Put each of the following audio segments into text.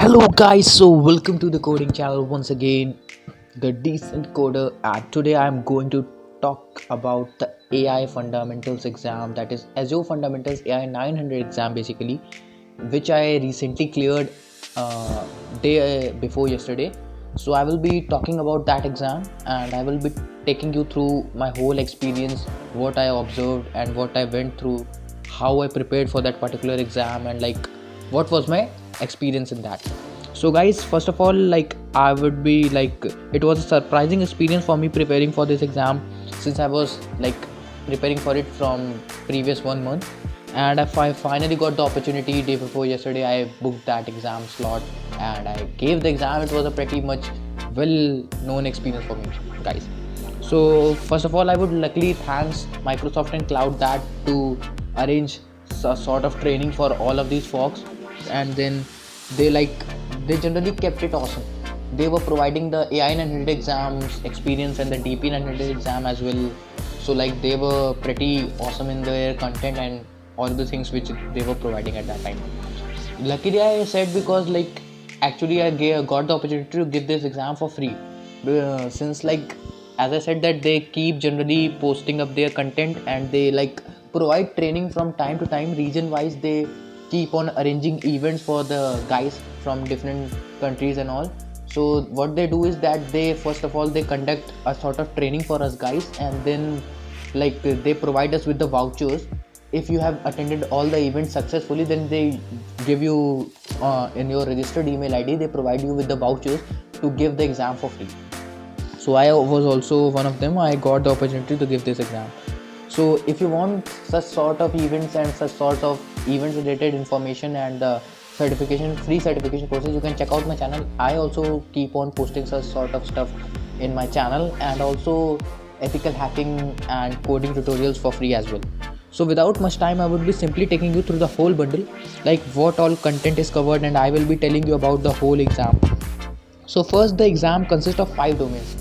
Hello guys, so welcome to the coding channel once again, the decent coder, and today I'm going to talk about the AI fundamentals exam, that is Azure Fundamentals AI 900 exam basically, which I recently cleared day before yesterday. So I will be talking about that exam and I will be taking you through my whole experience, what I observed and what I went through, how I prepared for that particular exam, and like what was my experience in that. So guys, first of all, like I would be like, it was a surprising experience for me preparing for this exam, since I was like preparing for it from previous 1 month, and if I finally got the opportunity day before yesterday, I booked that exam slot and I gave the exam. It was a pretty much well known experience for me, guys. So first of all, I would luckily thanks Microsoft and Cloud that to arrange a sort of training for all of these folks, and then they like they generally kept it awesome. They were providing the AI 900 exams experience and the DP 900 exam as well. So like they were pretty awesome in their content and all the things which they were providing at that time. Luckily, I said, because like actually got the opportunity to give this exam for free, since like as I said that they keep generally posting up their content and they like provide training from time to time region wise. They keep on arranging events for the guys from different countries and all. So what they do is that they first of all they conduct a sort of training for us guys, and then like they provide us with the vouchers. If you have attended all the events successfully, then they give you in your registered email ID, they provide you with the vouchers to give the exam for free. So I was also one of them. I got the opportunity to give this exam. So if you want such sort of events and such sort of events related information and certification, free certification courses, you can check out my channel. I also keep on posting such sort of stuff in my channel, and also ethical hacking and coding tutorials for free as well. So without much time, I would be simply taking you through the whole bundle, like what all content is covered, and I will be telling you about the whole exam. So first, the exam consists of 5 domains.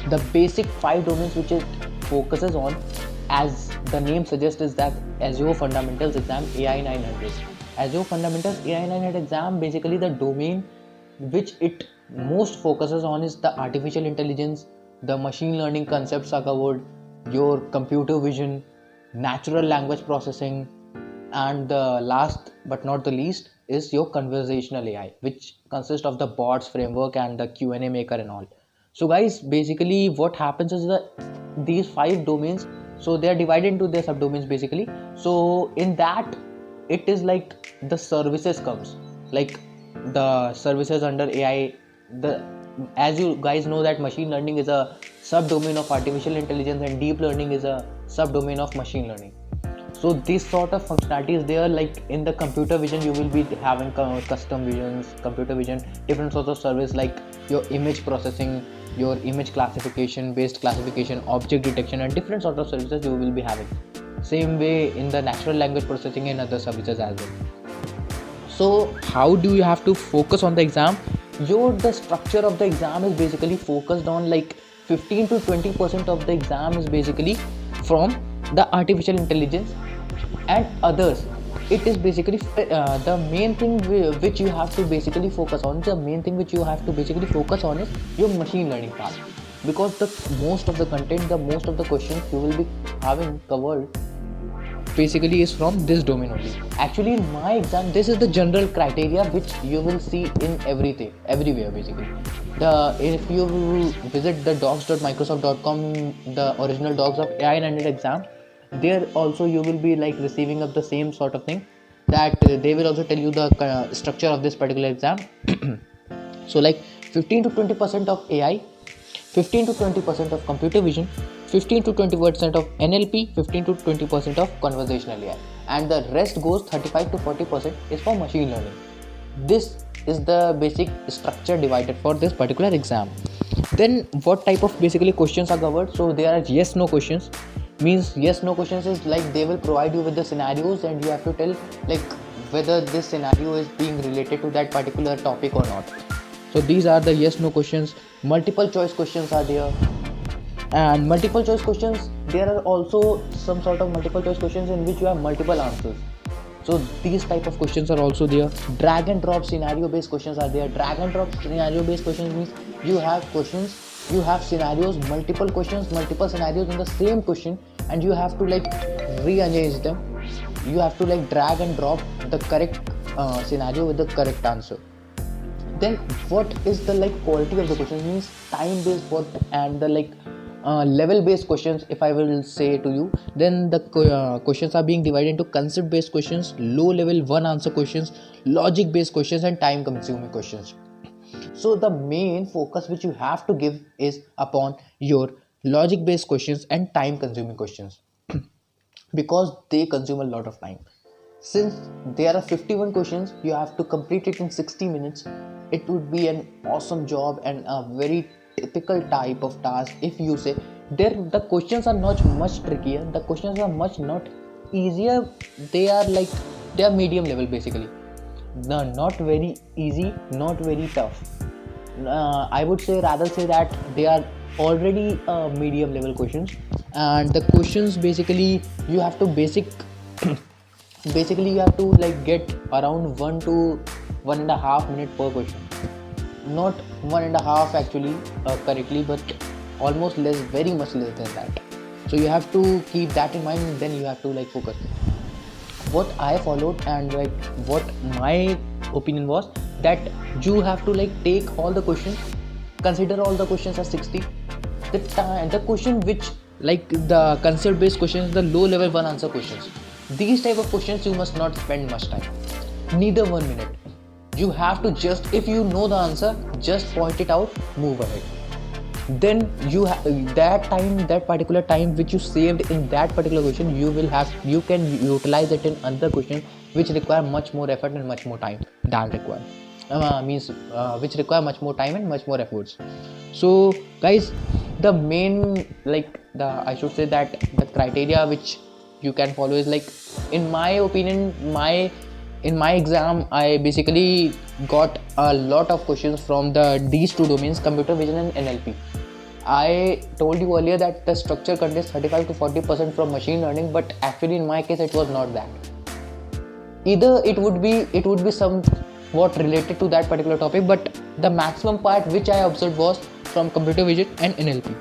The basic 5 domains which it focuses on, as the name suggests, is that Azure Fundamentals exam AI 900. Azure Fundamentals AI 900 exam, basically the domain which it most focuses on is the artificial intelligence, the machine learning concepts are covered, your computer vision, natural language processing, and the last but not the least is your conversational AI, which consists of the bots framework and the Q&A maker and all. So guys, basically what happens is that these 5 domains, so they are divided into their subdomains basically. So in that, it is like the services comes, like the services under AI. The As you guys know that machine learning is a subdomain of artificial intelligence and deep learning is a subdomain of machine learning. So this sort of functionality is there. Like in the computer vision, you will be having custom visions, computer vision, different sorts of service, like your image processing, your image classification, based classification, object detection, and different sort of services you will be having. Same way in the natural language processing and other services as well. So how do you have to focus on the exam? The structure of the exam is basically focused on like 15 to 20% of the exam is basically from the artificial intelligence and others. It is basically the main thing which you have to basically focus on. The main thing which you have to basically focus on is your machine learning part, because the most of the content, the most of the questions you will be having covered basically is from this domain only. Actually, in my exam, this is the general criteria which you will see in everything, everywhere basically. If you visit the docs.microsoft.com, the original docs of AI 900 exam, there also you will be like receiving of the same sort of thing, that they will also tell you the structure of this particular exam. So like 15 to 20% of AI, 15 to 20% of computer vision, 15 to 20% of NLP, 15 to 20% of conversational AI, and the rest goes 35 to 40% is for machine learning. This is the basic structure divided for this particular exam. Then what type of basically questions are covered? So there are yes no questions. Means yes no questions is like they will provide you with the scenarios and you have to tell like whether this scenario is being related to that particular topic or not. So these are the yes no questions. Multiple choice questions are there, and multiple choice questions, there are also some sort of multiple choice questions in which you have multiple answers. So these type of questions are also there. Drag and drop scenario based questions are there. Drag and drop scenario based questions means you have questions, you have scenarios, multiple questions, multiple scenarios in the same question, and you have to like rearrange them. You have to like drag and drop the correct scenario with the correct answer. Then what is the like quality of the questions means time based what, and the like level based questions, if I will say to you, then the questions are being divided into concept based questions, low level one answer questions, logic based questions, and time consuming questions. So the main focus which you have to give is upon your logic based questions and time consuming questions because they consume a lot of time. Since there are 51 questions, you have to complete it in 60 minutes. It would be an awesome job and a very typical type of task. If you say there, the questions are not much trickier. The questions are much not easier. They are like they are medium level basically. No, not very easy, not very tough. I would say rather say that they are already medium level questions, and the questions basically you have to basically you have to like get around 1 to 1.5 minutes per question, not 1.5 actually correctly, but almost less, very much less than that. So you have to keep that in mind, and then you have to like focus. What I followed and like what my opinion was that you have to like take all the questions, consider all the questions as 60. The question which like the concept based questions, the low level one answer questions, these type of questions you must not spend much time, neither 1 minute. You have to just, if you know the answer, just point it out, move ahead. Then you have that time, that particular time which you saved in that particular question, you can utilize it in another question which require much more effort and much more time than required, which require much more time and much more efforts. So guys, the main like the I should say that the criteria which you can follow is like, in my opinion, in my exam I basically got a lot of questions from these two domains, computer vision and NLP. I told you earlier that the structure contains 35 to 40% from machine learning, but actually in my case it was not that. Either it would be somewhat related to that particular topic, but the maximum part which I observed was from computer vision and NLP.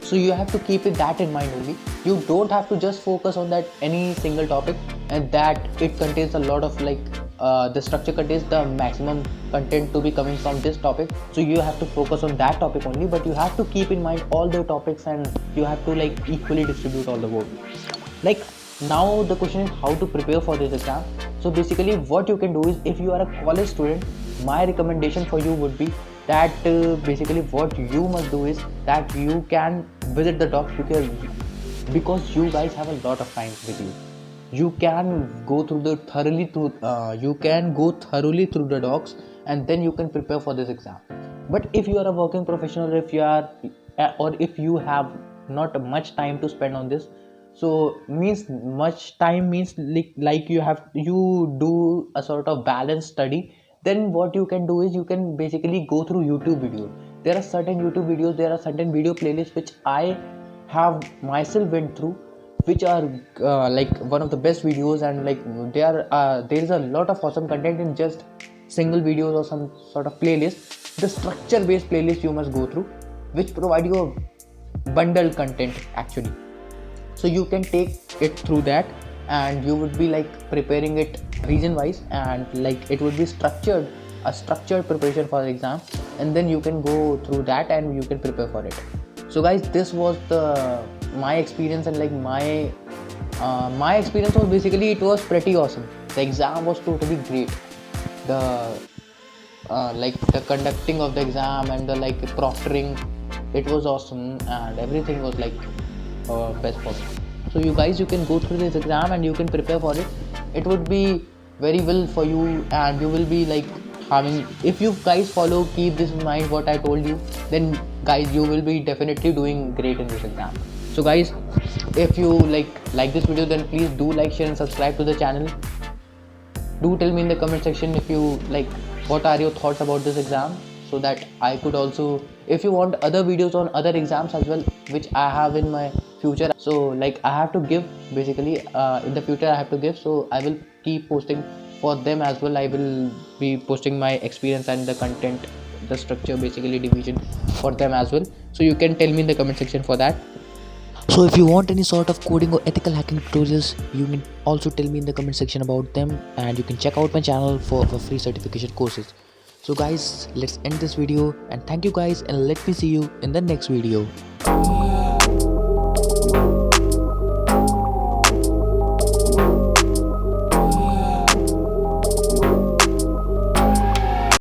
So you have to keep that in mind only. You don't have to just focus on that any single topic, and that it contains a lot of like the structure contains the maximum content to be coming from this topic. So you have to focus on that topic only, but you have to keep in mind all the topics, and you have to like equally distribute all the work. Like now the question is how to prepare for this exam. So basically what you can do is, if you are a college student, my recommendation for you would be that basically what you must do is that you can visit the docs, because you guys have a lot of time with you. You can go through thoroughly through the docs, and then you can prepare for this exam. But if you are a working professional, if you are or if you have not much time to spend on this, so means much time means like you do a sort of balanced study, then what you can do is you can basically go through YouTube videos. There are certain YouTube videos, there are certain video playlists which I have myself went through, which are like one of the best videos, and like there is a lot of awesome content in just single videos or some sort of playlist. The structure based playlist you must go through, which provide you a bundled content actually. So you can take it through that, and you would be like preparing it region wise, and like it would be a structured preparation for the exam, and then you can go through that and you can prepare for it. So guys, this was my experience, and like my experience was basically, it was pretty awesome. The exam was totally great. The like the conducting of the exam and the like proctoring, it was awesome, and everything was like best possible. So you guys, you can go through this exam and you can prepare for it. It would be very well for you, and you will be like having, if you guys follow, keep this in mind what I told you, then guys you will be definitely doing great in this exam. So guys, if you like this video, then please do like, share and subscribe to the channel. Do tell me in the comment section if you like what are your thoughts about this exam, so that I could also, if you want other videos on other exams as well, which I have in my future. So like I have to give basically in the future I have to give, so I will keep posting for them as well. I will be posting my experience and the content, the structure, basically division for them as well. So you can tell me in the comment section for that. So if you want any sort of coding or ethical hacking tutorials, you can also tell me in the comment section about them, and you can check out my channel for free certification courses. So guys, let's end this video, and thank you guys, and let me see you in the next video.